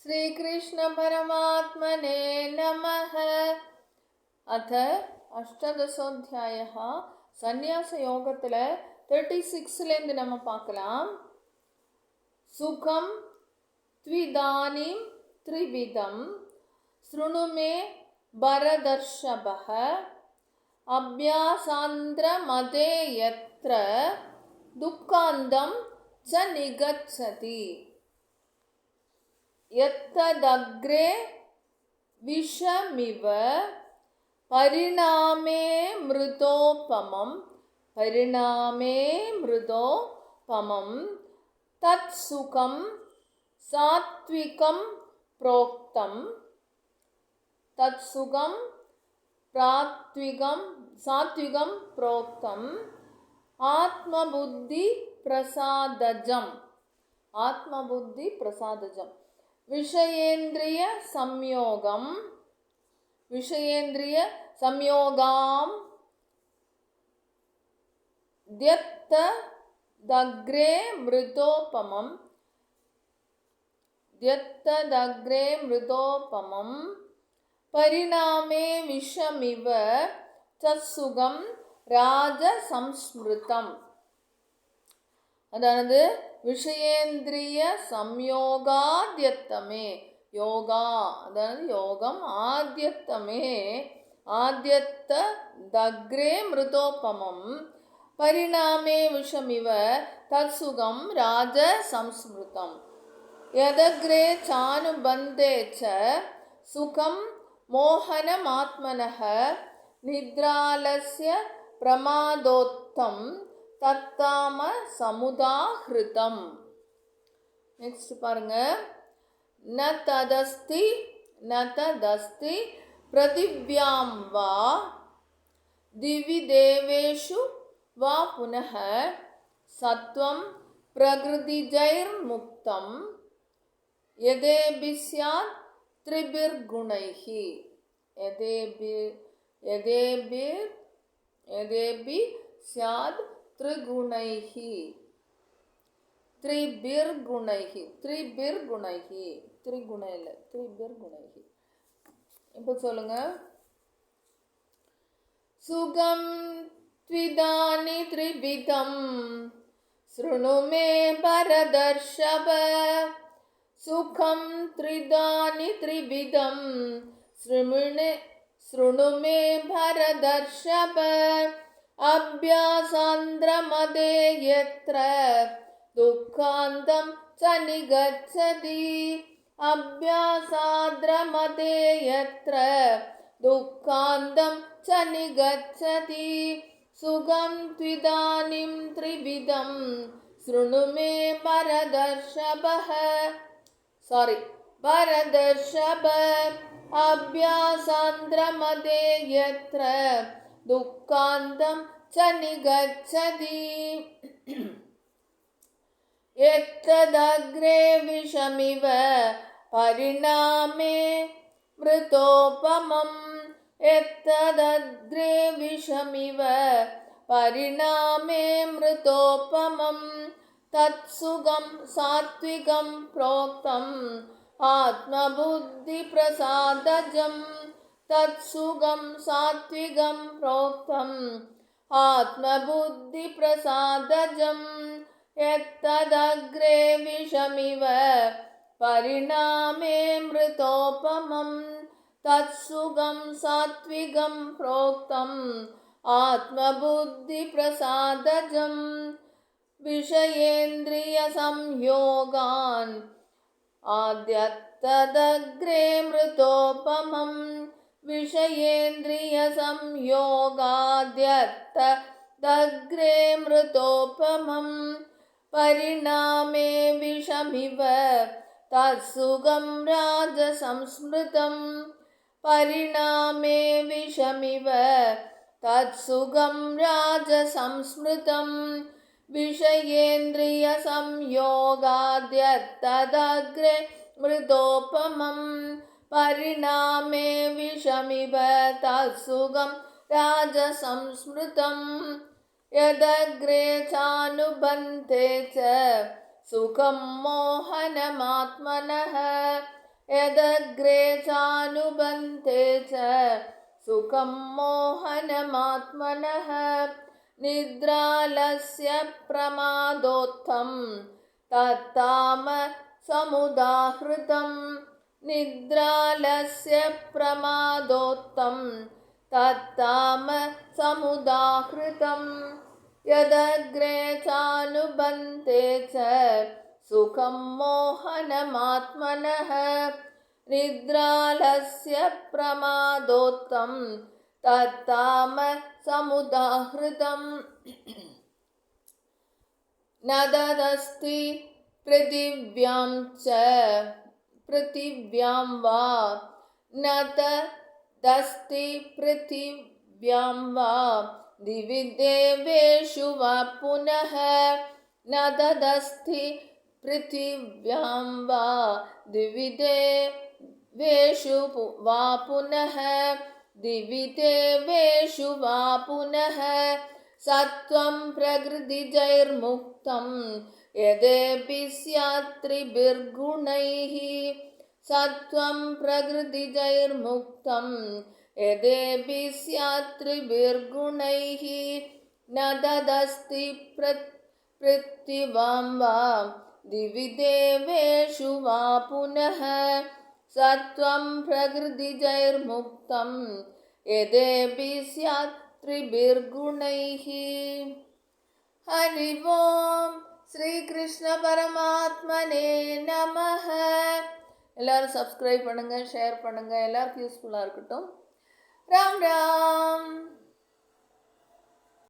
श्रीकृष्ण परमात्मने नमः। अथ अष्टादशोऽध्यायः सन्यास योगत्तुल 36 நம்ம பார்க்கலாம். சுகம் த்விதானிம் த்ரிவிதம் ஸ்ருணு மே பரதர்ஷபः அப்யாசாந்திர மதே யத்ர துக்காந்தம் ச நிகச்சதி யத்ததக்ரே விஷமிவ பரிணாமே மிருதோபமம் தத் சுகம் சாத்விகம் ப்ரோக்தம் ஆத்மபுத்தி பிரசாதஜம் விஷயேந்திரிய சம்யோகாம் த்யத்ததக்ரே மிருதோபமம் பரிணாமே விஷமிவ தத்சுகம் ராஜசம்ஸ்மிருதம். அதாவது விஷயேந்திரிய சம்யோகாத்யத்தமே யோகா, அதாவது யோகம் ஆத்யத்த தக்ரே மிருதோபமம் பரிணாமே விஷமிவ தத்சுகம் ராஜ சம்ஸ்மிருதம் யதக்ரே சானுபந்தே ச சுகம் மோகனமாத்மனः நித்ராலஸ்ய பிரமாதோத்தம் தத்தாம சமுதாஹிருதம். நெக்ஸ்ட் பாருங்க. ந ததஸ்தி பிரதிவ்யாம் வா திவி தேவேஷு வா புனः சத்வம் பிரகிருதிஜைர் முக்தம் யதேபி ஸ்யாத் த்ரிபிர்குணைஹி யதேபி ஸ்யாத் த்ரிபிர்குணைஹி. இப்போ சொல்லுங்க. சுகம் த்விதானி த்ரிவிதம் ஸ்ருணு மே பரதர்ஷப சுகம் த்ரிதானி த்ரிவிதம் ஸ்ருணு மே பரதர்ஷப அப்யாசாந்திர மதே யத்ர துக்காந்தம் ச நிகச்சதி சுகம் த்விதானிம் த்ரிவிதம் ஸ்ருணு மே பரதர்ஷப அப்யாசாந்திர மதே யத்ர துக்காந்தம் ச நிகச்சதி யத்ததக்ரே விஷமிவ பரிணாமே மிருதோபமம் தத்சுகம் சாத்விகம் ப்ரோக்தம் ஆத்மபுத்தி பிரசாதஜம் யத்ததக்ரே விஷமிவ பரிணாமே மிருதோபமம் தத்சுகம் சாத்விகம் ப்ரோக்தம் ஆத்மபுத்தி பிரசாதஜம் விஷயேந்திரிய சம்யோகான் ஆத்யத்ததக்ரே மிருதோபமம் பரிணாமே விஷமிவ தத்சுகம் ராஜசம்ஸ்மிருதம் விஷயேந்திரிய சம்யோகாத்யத்ததக்ரே மிருதோபமம் பரிணாமே விஷமிவ தத்சுகம் ராஜசம்ஸ்மிருதம் யதக்ரே சானுபந்தே ச சுகம் மோகனமாத்மனः यदग्रे चानुबन्धे च सुखं मोहनमात्मनः निद्रालस्य प्रमादोत्थं तत्तामसमुदाहृतं निद्रालस्य प्रमादोत्थं तत्तामसमुदाहृतं यदग्रे चानुबन्धे च सुखं मोहनमात्मनः निद्रालस्य प्रमादोत्थं तत्तामसमुदाहृतं न तदस्ति पृथिव्यां वा न तदस्ति पृथिव्यां वा दिवि देवेषु वा पुनः न तदस्ति पृथिव्यां वा दिवि देवेषु वा पुनः दिवि देवेषु वा पुनः सत्त्वं प्रकृतिजैर्मुक्तं यदेपि स्यात् त्रिभिर्गुणैः सत्त्वं प्रकृतिजैर्मुक्तं यदेपि स्यात् त्रिभिर्गुणैः न तदस्ति पृथिव्यां वा दिवि देवेषु वा पुनः सत्त्वं प्रकृतिजैर्मुक्तं यदेपि स्यात् त्रिभिर्गुणैः हरि ओम श्री कृष्ण परमात्मने நமஹ. எல்லாரும் சப்ஸ்கிரைப் பண்ணுங்க, ஷேர் பண்ணுங்க, எல்லாருக்கும் யூஸ்ஃபுல்லாக இருக்கட்டும். ராம் ராம்.